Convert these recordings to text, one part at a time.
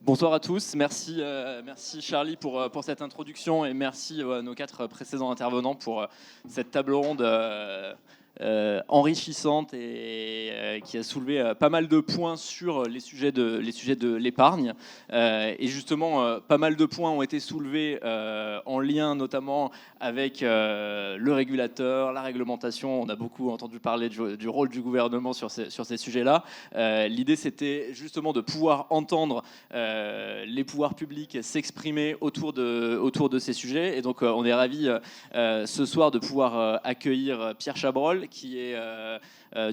Bonsoir à tous, merci Charlie pour cette introduction et merci à nos 4 précédents intervenants pour cette table ronde enrichissante et qui a soulevé pas mal de points sur les sujets de l'épargne. Et justement, pas mal de points ont été soulevés en lien notamment avec le régulateur, la réglementation. On a beaucoup entendu parler du rôle du gouvernement sur ces sujets-là. L'idée, c'était justement de pouvoir entendre les pouvoirs publics s'exprimer autour de ces sujets. Et donc, on est ravis ce soir de pouvoir accueillir Pierre Chabrol, qui est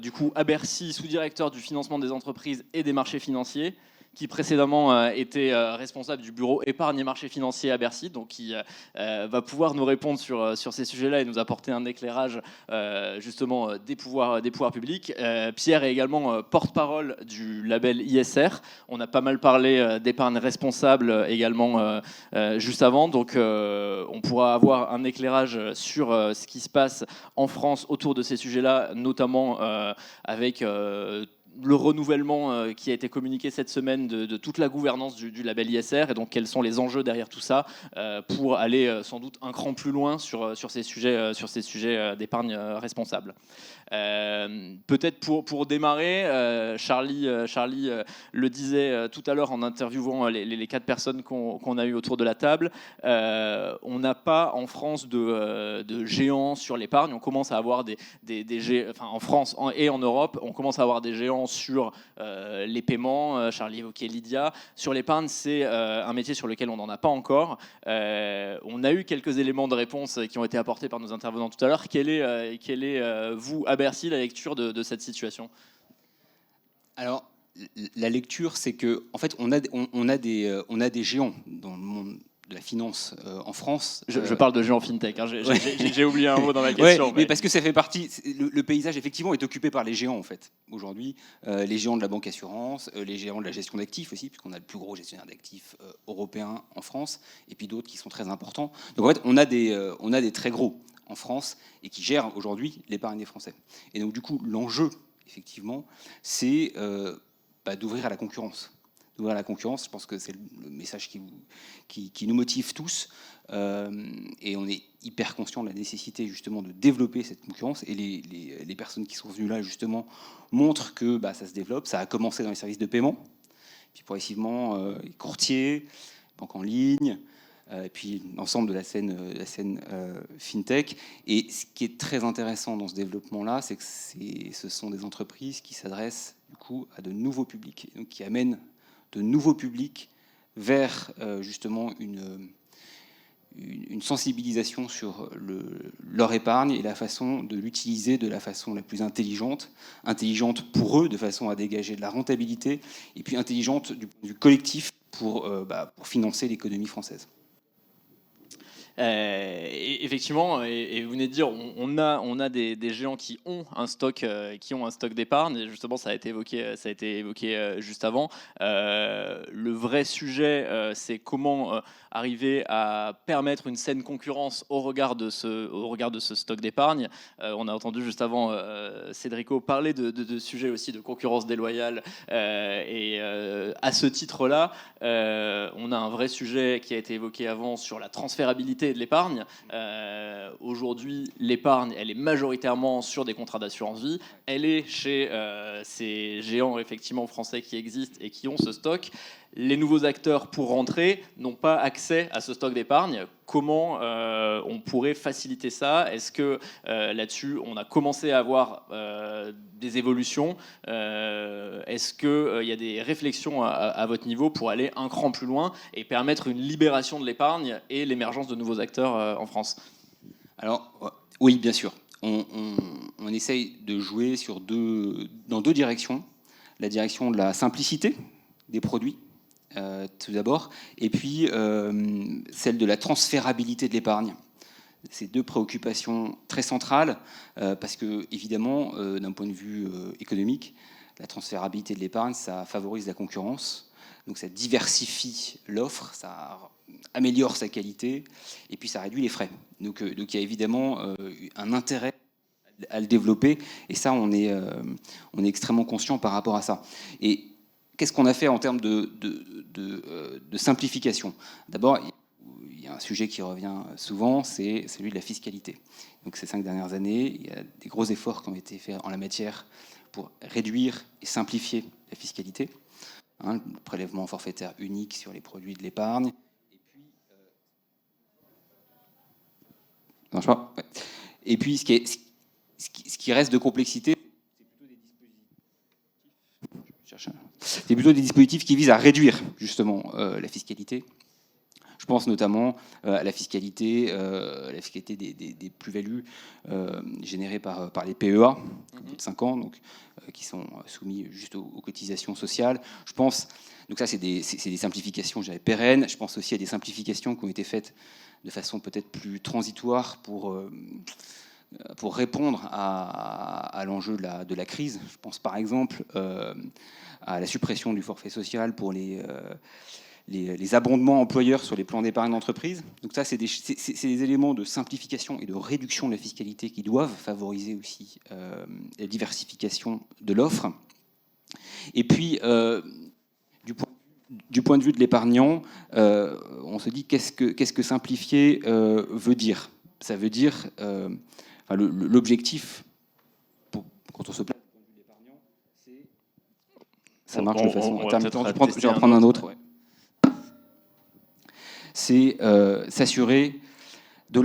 du coup à Bercy, sous-directeur du financement des entreprises et des marchés financiers, qui précédemment était responsable du bureau épargne et marchés financiers à Bercy, donc qui va pouvoir nous répondre sur ces sujets-là et nous apporter un éclairage justement des pouvoirs publics. Pierre est également porte-parole du label ISR. On a pas mal parlé d'épargne responsable également juste avant, donc on pourra avoir un éclairage sur ce qui se passe en France autour de ces sujets-là, notamment avec le renouvellement qui a été communiqué cette semaine de toute la gouvernance du label ISR, et donc quels sont les enjeux derrière tout ça pour aller sans doute un cran plus loin sur ces sujets d'épargne responsable. Peut-être pour démarrer, Charlie le disait tout à l'heure en interviewant les 4 personnes qu'on a eues autour de la table, on n'a pas en France de géants sur l'épargne. On commence à avoir en France et en Europe, on commence à avoir des géants sur les paiements. Charlie évoquait Lydia. Sur l'épargne, c'est un métier sur lequel on n'en a pas encore. On a eu quelques éléments de réponse qui ont été apportés par nos intervenants tout à l'heure. Quelle est vous, à Bercy, la lecture de cette situation ? Alors, la lecture, c'est que, en fait, on a des géants dans le monde de la finance en France. Je parle de géants fintech. Hein. J'ai oublié un mot dans ma question. Ouais, mais parce que ça fait partie. Le paysage, effectivement, est occupé par les géants, en fait. Aujourd'hui, les géants de la banque assurance, les géants de la gestion d'actifs aussi, puisqu'on a le plus gros gestionnaire d'actifs européen en France, et puis d'autres qui sont très importants. Donc, en fait, on a des très gros en France et qui gèrent aujourd'hui l'épargne des Français. Et donc, du coup, l'enjeu, effectivement, c'est d'ouvrir à la concurrence. D'ouvrir à la concurrence, je pense que c'est le message qui nous motive tous. Et on est hyper conscient de la nécessité, justement, de développer cette concurrence. Et les personnes qui sont venues là, justement, montrent que ça se développe. Ça a commencé dans les services de paiement, puis progressivement, les courtiers, banques en ligne, et puis l'ensemble de la scène fintech. Et ce qui est très intéressant dans ce développement-là, c'est que ce sont des entreprises qui s'adressent du coup à de nouveaux publics, donc qui amènent de nouveaux publics vers justement une sensibilisation sur leur épargne et la façon de l'utiliser de la façon la plus intelligente pour eux, de façon à dégager de la rentabilité, et puis intelligente du collectif pour financer l'économie française. Effectivement, et vous venez de dire, on a des géants qui ont un stock d'épargne. Et justement, ça a été évoqué juste avant. Le vrai sujet, c'est comment arriver à permettre une saine concurrence au regard de ce stock d'épargne. On a entendu juste avant Cédrico parler de sujets aussi de concurrence déloyale. Et à ce titre-là, on a un vrai sujet qui a été évoqué avant sur la transférabilité de l'épargne. Aujourd'hui, l'épargne, elle est majoritairement sur des contrats d'assurance vie. Elle est chez ces géants effectivement français qui existent et qui ont ce stock. Les nouveaux acteurs, pour rentrer, n'ont pas accès à ce stock d'épargne. Comment on pourrait faciliter ça ? Est-ce que là-dessus, on a commencé à avoir des évolutions ? Est-ce qu'il y a des réflexions à votre niveau pour aller un cran plus loin et permettre une libération de l'épargne et l'émergence de nouveaux acteurs en France ? Alors, oui, bien sûr. On essaye de jouer dans deux directions. La direction de la simplicité des produits, tout d'abord, et puis celle de la transférabilité de l'épargne. Ces deux préoccupations très centrales, parce que, évidemment, d'un point de vue économique, la transférabilité de l'épargne, ça favorise la concurrence, donc ça diversifie l'offre, ça améliore sa qualité, et puis ça réduit les frais. Donc il y a évidemment un intérêt à le développer, et ça, on est extrêmement conscient par rapport à ça. Et qu'est-ce qu'on a fait en termes de simplification? D'abord, il y a un sujet qui revient souvent, c'est celui de la fiscalité. Donc ces 5 dernières années, il y a des gros efforts qui ont été faits en la matière pour réduire et simplifier la fiscalité. Le prélèvement forfaitaire unique sur les produits de l'épargne. Et puis, non, je crois, ouais. Et puis ce qui reste de complexité, c'est plutôt des dispositifs qui visent à réduire justement la fiscalité. Je pense notamment à la fiscalité des plus-values générées par les PEA, de 5 ans, donc, qui sont soumis juste aux cotisations sociales. Je pense, donc ça c'est des simplifications, je dirais, pérennes. Je pense aussi à des simplifications qui ont été faites de façon peut-être plus transitoire pour répondre à l'enjeu de la crise. Je pense par exemple à la suppression du forfait social pour les abondements employeurs sur les plans d'épargne d'entreprise. Donc ça, c'est des éléments de simplification et de réduction de la fiscalité qui doivent favoriser aussi la diversification de l'offre. Et puis, du point de vue de l'épargnant, on se dit qu'est-ce que simplifier veut dire? Ça veut dire, l'objectif, quand on se place du point de vue de l'épargnant, c'est... Ça marche de façon intermittente. Je vais en prendre un autre. Ouais. C'est s'assurer de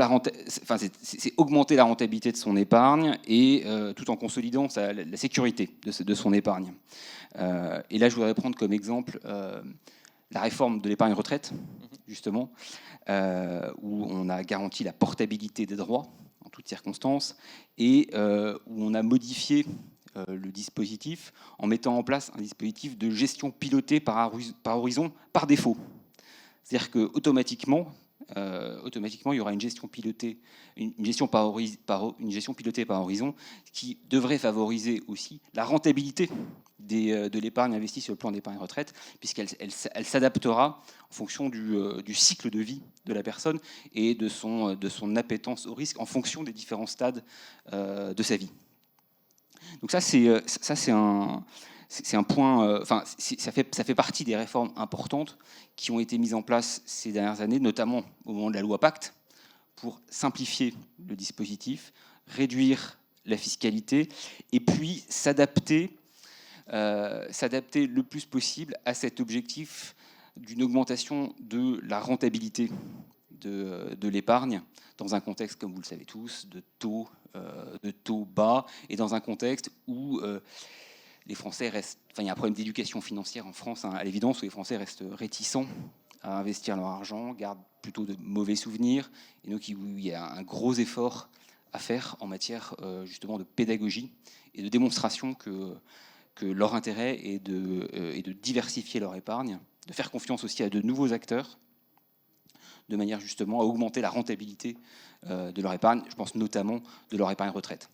c'est augmenter la rentabilité de son épargne et tout en consolidant la sécurité de son épargne. Et là, je voudrais prendre comme exemple la réforme de l'épargne retraite, justement, où on a garanti la portabilité des droits en toutes circonstances et où on a modifié le dispositif en mettant en place un dispositif de gestion pilotée par horizon par défaut. C'est-à-dire qu'automatiquement, il y aura une gestion pilotée, une gestion pilotée par horizon qui devrait favoriser aussi la rentabilité de l'épargne investie sur le plan d'épargne retraite, puisqu'elle s'adaptera en fonction du cycle de vie de la personne et de son appétence au risque en fonction des différents stades de sa vie. Donc ça, c'est un point, ça fait partie des réformes importantes qui ont été mises en place ces dernières années, notamment au moment de la loi Pacte, pour simplifier le dispositif, réduire la fiscalité et puis s'adapter le plus possible à cet objectif d'une augmentation de la rentabilité de l'épargne dans un contexte, comme vous le savez tous, de taux bas et dans un contexte où les Français restent... il y a un problème d'éducation financière en France, à l'évidence, où les Français restent réticents à investir leur argent, gardent plutôt de mauvais souvenirs, et donc il y a un gros effort à faire en matière justement de pédagogie et de démonstration que leur intérêt est de diversifier leur épargne, de faire confiance aussi à de nouveaux acteurs, de manière justement à augmenter la rentabilité de leur épargne, je pense notamment de leur épargne retraite.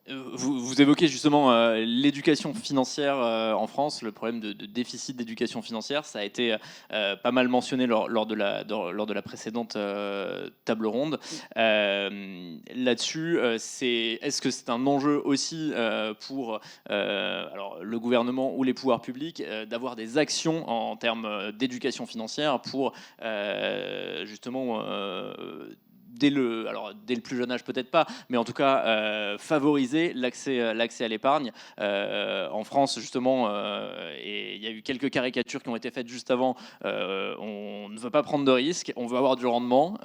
Vous évoquez justement l'éducation financière en France, le problème de déficit d'éducation financière. Ça a été pas mal mentionné lors de la précédente table ronde. Là-dessus, est-ce que c'est un enjeu aussi pour alors, le gouvernement ou les pouvoirs publics d'avoir des actions en termes d'éducation financière pour justement... dès le plus jeune âge peut-être pas, mais en tout cas favoriser l'accès à l'épargne. En France justement, et il y a eu quelques caricatures qui ont été faites juste avant, on ne veut pas prendre de risques, on veut avoir du rendement.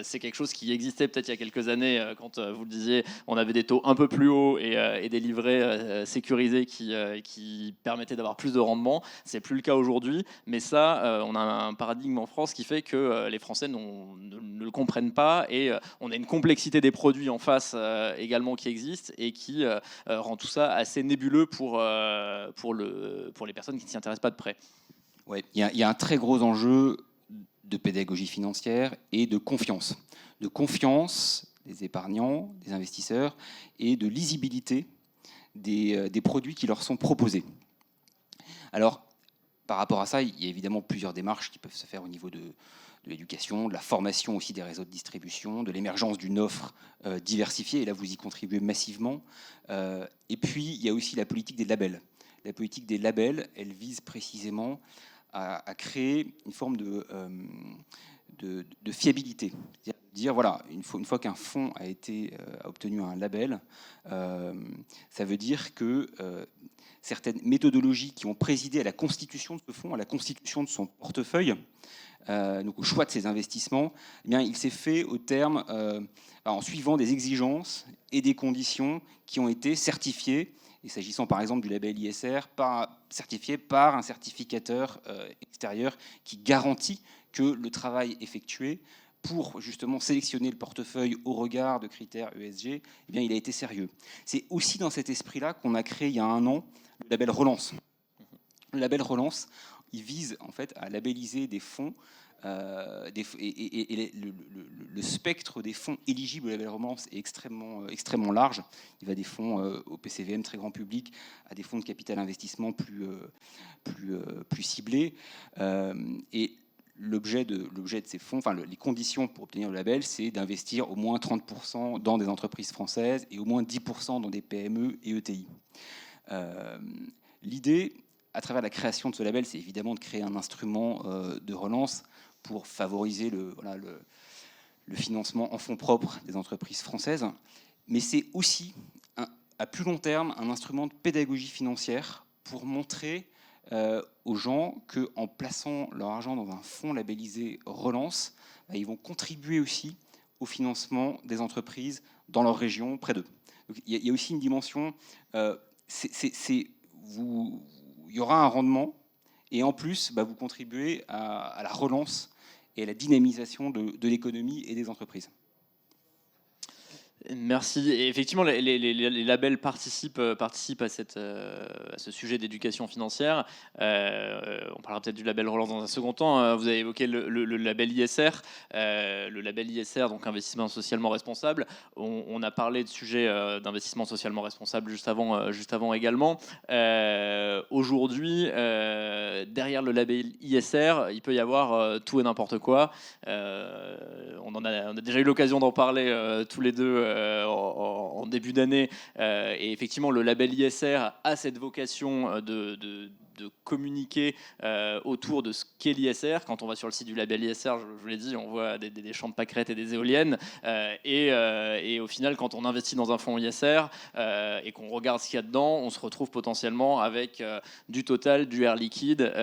C'est quelque chose qui existait peut-être il y a quelques années, quand vous le disiez, on avait des taux un peu plus hauts et des livrets sécurisés qui permettaient d'avoir plus de rendement. C'est plus le cas aujourd'hui, mais ça, on a un paradigme en France qui fait que les Français ne le comprennent pas. Et on a une complexité des produits en face également qui existe et qui rend tout ça assez nébuleux pour les personnes qui ne s'y intéressent pas de près. Ouais, il y a un très gros enjeu de pédagogie financière et de confiance des épargnants, des investisseurs et de lisibilité des produits qui leur sont proposés. Alors, par rapport à ça, il y a évidemment plusieurs démarches qui peuvent se faire au niveau de l'éducation, de la formation aussi des réseaux de distribution, de l'émergence d'une offre diversifiée, et là vous y contribuez massivement. Et puis il y a aussi la politique des labels. la politique des labels, elle vise précisément à créer une forme de fiabilité. C'est-à-dire dire, voilà, une fois qu'un fonds a obtenu un label, ça veut dire que certaines méthodologies qui ont présidé à la constitution de ce fonds, à la constitution de son portefeuille, donc au choix de ses investissements, eh bien, il s'est fait en suivant des exigences et des conditions qui ont été certifiées, et s'agissant par exemple du label ISR, certifié par un certificateur extérieur qui garantit que le travail effectué pour justement sélectionner le portefeuille au regard de critères ESG, eh bien, il a été sérieux. C'est aussi dans cet esprit-là qu'on a créé il y a 1 an le label Relance. Le label Relance, il vise en fait à labelliser des fonds le spectre des fonds éligibles au label Relance est extrêmement large. Il va des fonds au PCVM très grand public à des fonds de capital investissement plus ciblés. Et l'objet de ces fonds, les conditions pour obtenir le label, c'est d'investir au moins 30% dans des entreprises françaises et au moins 10% dans des PME et ETI. L'idée, à travers la création de ce label, c'est évidemment de créer un instrument de relance pour favoriser le financement en fonds propres des entreprises françaises. Mais c'est aussi, à plus long terme, un instrument de pédagogie financière pour montrer aux gens qu'en plaçant leur argent dans un fonds labellisé Relance, ils vont contribuer aussi au financement des entreprises dans leur région, près d'eux. Donc, il y a aussi une dimension, il y aura un rendement, et en plus, vous contribuez à la relance et à la dynamisation de l'économie et des entreprises. Merci. Et effectivement, les labels participent à ce sujet d'éducation financière. On parlera peut-être du label Relance dans un second temps. Vous avez évoqué le label ISR. Le label ISR, donc investissement socialement responsable. On a parlé de sujet d'investissement socialement responsable juste avant également. Aujourd'hui, derrière le label ISR, il peut y avoir tout et n'importe quoi. On a déjà eu l'occasion d'en parler tous les deux en début d'année, et effectivement le label ISR a cette vocation de communiquer autour de ce qu'est l'ISR. Quand on va sur le site du label ISR, je vous l'ai dit, on voit des champs de pâquerettes et des éoliennes, et au final, quand on investit dans un fonds ISR et qu'on regarde ce qu'il y a dedans, on se retrouve potentiellement avec du Total, du Air Liquide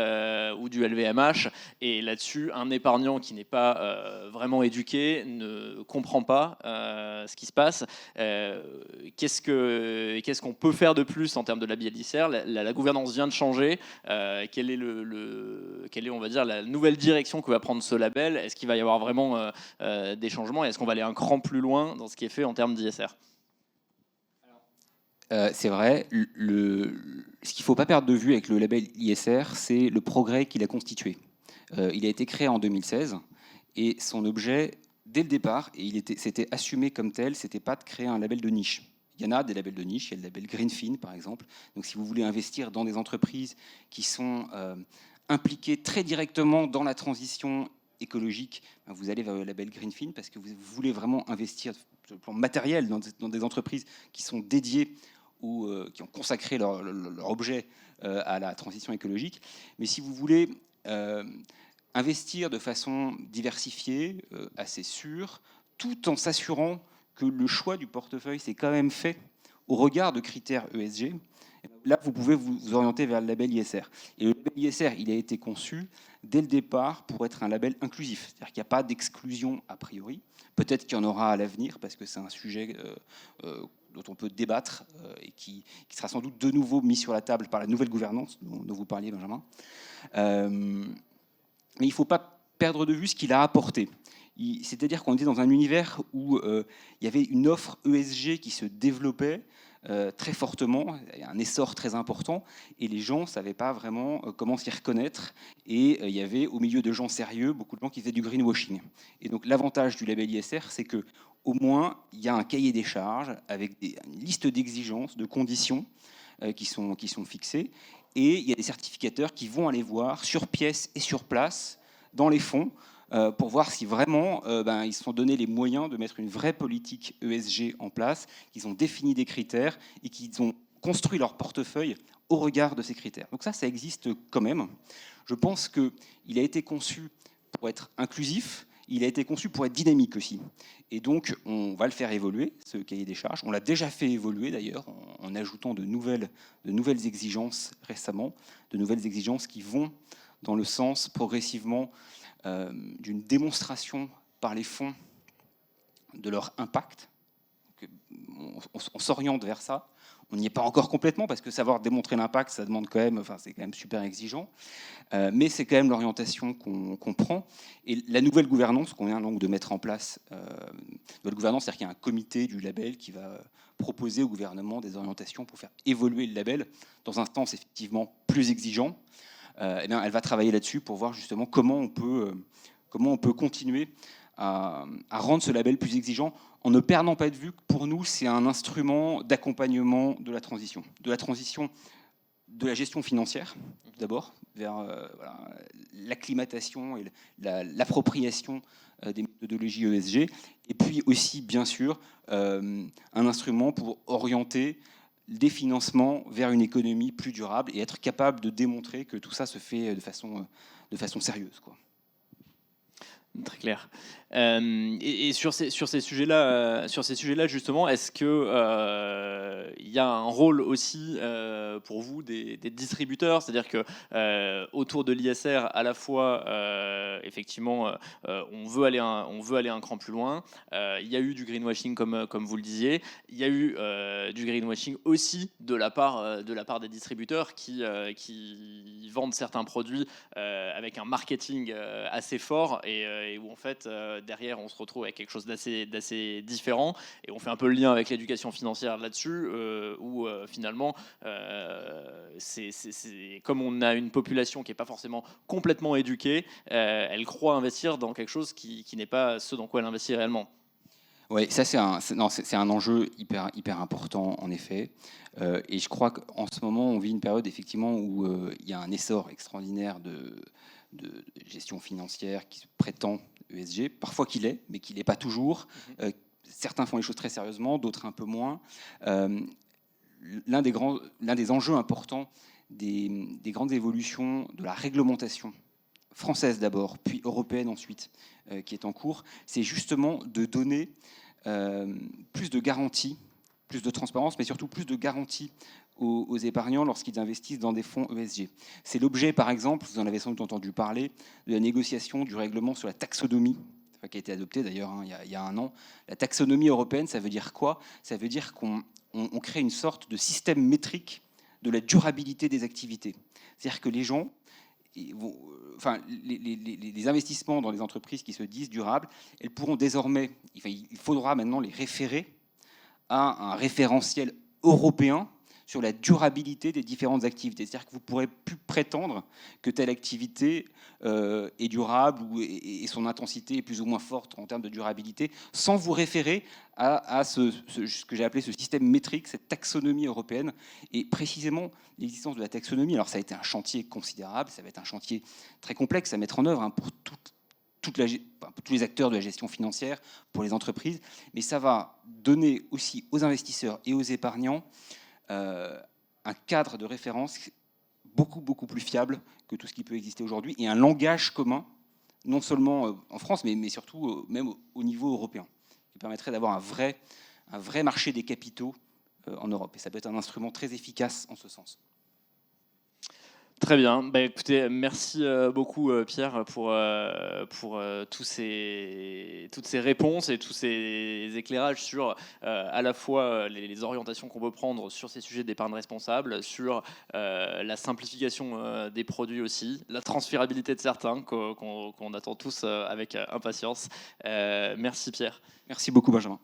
ou du LVMH, et là-dessus, un épargnant qui n'est pas vraiment éduqué ne comprend pas ce qui se passe. Qu'est-ce qu'on peut faire de plus en termes de label ISR? La gouvernance vient de changer. Quelle est, on va dire, la nouvelle direction que va prendre ce label? Est-ce qu'il va y avoir vraiment des changements? Et est-ce qu'on va aller un cran plus loin dans ce qui est fait en termes d'ISR? C'est vrai. Ce qu'il ne faut pas perdre de vue avec le label ISR, c'est le progrès qu'il a constitué. Il a été créé en 2016 et son objet, dès le départ, et c'était assumé comme tel, c'était pas de créer un label de niche. Il y en a des labels de niche, il y a le label Greenfin par exemple. Donc si vous voulez investir dans des entreprises qui sont impliquées très directement dans la transition écologique, vous allez vers le label Greenfin parce que vous voulez vraiment investir sur le plan matériel dans des entreprises qui sont dédiées ou qui ont consacré leur objet à la transition écologique. Mais si vous voulez investir de façon diversifiée, assez sûre, tout en s'assurant que le choix du portefeuille s'est quand même fait au regard de critères ESG, là, vous pouvez vous orienter vers le label ISR. Et le label ISR, il a été conçu dès le départ pour être un label inclusif. C'est-à-dire qu'il n'y a pas d'exclusion a priori. Peut-être qu'il y en aura à l'avenir, parce que c'est un sujet dont on peut débattre et qui sera sans doute de nouveau mis sur la table par la nouvelle gouvernance dont vous parliez, Benjamin. Mais il ne faut pas perdre de vue ce qu'il a apporté. C'est-à-dire qu'on était dans un univers où il y avait une offre ESG qui se développait très fortement, un essor très important, et les gens ne savaient pas vraiment comment s'y reconnaître. Et il y avait, au milieu de gens sérieux, beaucoup de gens qui faisaient du greenwashing. Et donc l'avantage du label ISR, c'est qu'au moins, il y a un cahier des charges avec une liste d'exigences, de conditions qui sont fixées. Et il y a des certificateurs qui vont aller voir sur pièce et sur place, dans les fonds, pour voir si vraiment ils se sont donné les moyens de mettre une vraie politique ESG en place, qu'ils ont défini des critères et qu'ils ont construit leur portefeuille au regard de ces critères. Donc ça existe quand même. Je pense qu'il a été conçu pour être inclusif, il a été conçu pour être dynamique aussi. Et donc, on va le faire évoluer, ce cahier des charges. On l'a déjà fait évoluer, d'ailleurs, en ajoutant de nouvelles exigences récemment, de nouvelles exigences qui vont dans le sens, progressivement, d'une démonstration par les fonds de leur impact. On s'oriente vers ça. On n'y est pas encore complètement, parce que savoir démontrer l'impact, ça demande quand même, c'est quand même super exigeant. Mais c'est quand même l'orientation qu'on prend. Et la nouvelle gouvernance qu'on vient donc de mettre en place, nouvelle gouvernance, c'est-à-dire qu'il y a un comité du label qui va proposer au gouvernement des orientations pour faire évoluer le label dans un sens effectivement plus exigeant. Eh bien, elle va travailler là-dessus pour voir justement comment on peut continuer à rendre ce label plus exigeant en ne perdant pas de vue que pour nous, c'est un instrument d'accompagnement de la transition de la gestion financière, tout d'abord, vers l'acclimatation et l'appropriation des méthodologies ESG, et puis aussi, bien sûr, un instrument pour orienter des financements vers une économie plus durable et être capable de démontrer que tout ça se fait de façon sérieuse, quoi. Très clair. Et sur ces sujets-là, justement, est-ce que il y a un rôle aussi pour vous des distributeurs, c'est-à-dire que autour de l'ISR, à la fois, effectivement, on veut aller un cran plus loin. Il y a eu du greenwashing, comme vous le disiez. Il y a eu du greenwashing aussi de la part des distributeurs qui vendent certains produits avec un marketing assez fort et où en fait derrière on se retrouve avec quelque chose d'assez différent, et on fait un peu le lien avec l'éducation financière là-dessus, où finalement c'est comme on a une population qui n'est pas forcément complètement éduquée, elle croit investir dans quelque chose qui n'est pas ce dans quoi elle investit réellement. Oui, ça c'est un enjeu hyper important en effet. Et je crois qu'en ce moment on vit une période effectivement où il y a un essor extraordinaire de gestion financière qui se prétend ESG, parfois qu'il est, mais qu'il n'est pas toujours. Certains font les choses très sérieusement, d'autres un peu moins. L'un des enjeux importants des grandes évolutions de la réglementation française d'abord, puis européenne ensuite, qui est en cours, c'est justement de donner plus de garanties, plus de transparence, mais surtout plus de garanties aux épargnants lorsqu'ils investissent dans des fonds ESG. C'est l'objet, par exemple, vous en avez sans doute entendu parler, de la négociation du règlement sur la taxonomie, qui a été adopté d'ailleurs il y a un an. La taxonomie européenne, ça veut dire quoi? Ça veut dire qu'on crée une sorte de système métrique de la durabilité des activités. C'est-à-dire que les gens, les investissements dans les entreprises qui se disent durables, elles pourront désormais, il faudra maintenant les référer à un référentiel européen sur la durabilité des différentes activités. C'est-à-dire que vous ne pourrez plus prétendre que telle activité est durable et son intensité est plus ou moins forte en termes de durabilité, sans vous référer à ce que j'ai appelé ce système métrique, cette taxonomie européenne. Et précisément, l'existence de la taxonomie, alors ça a été un chantier considérable, ça va être un chantier très complexe à mettre en œuvre pour tous les acteurs de la gestion financière, pour les entreprises, mais ça va donner aussi aux investisseurs et aux épargnants un cadre de référence beaucoup plus fiable que tout ce qui peut exister aujourd'hui, et un langage commun, non seulement en France, mais surtout même au niveau européen, qui permettrait d'avoir un vrai marché des capitaux en Europe. Et ça peut être un instrument très efficace en ce sens. Très bien. Écoutez, merci beaucoup Pierre pour toutes ces réponses et tous ces éclairages sur à la fois les orientations qu'on peut prendre sur ces sujets d'épargne responsable, sur la simplification des produits aussi, la transférabilité de certains qu'on attend tous avec impatience. Merci Pierre. Merci beaucoup Benjamin.